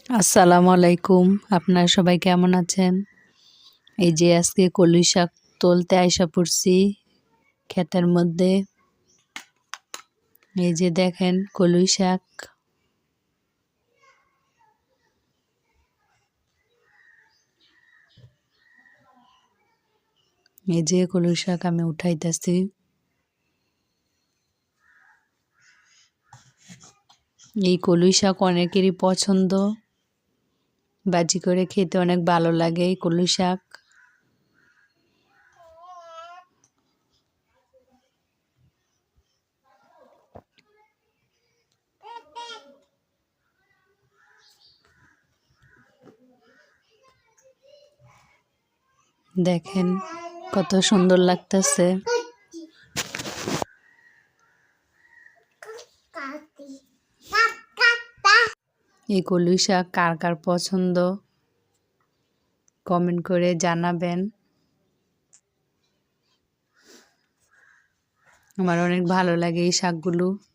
আসসালামু আলাইকুম। আপনারা সবাই কেমন আছেন? এই যে আজকে কলই শাক তুলতে আইসা পড়ছি ক্ষেতের মধ্যে। এই যে দেখেন কলই শাক। এই যে কলই শাক আমি উঠাইতেছি। এই কলই শাক অনেকেরই পছন্দ। ভাজি করে খেতে অনেক ভালো লাগে এই কলই শাক। দেখেন কত সুন্দর লাগতেছে। এই কলই শাক কার কার পছন্দ কমেন্ট করে জানাবেন। আমার অনেক ভালো লাগে এই শাকগুলো।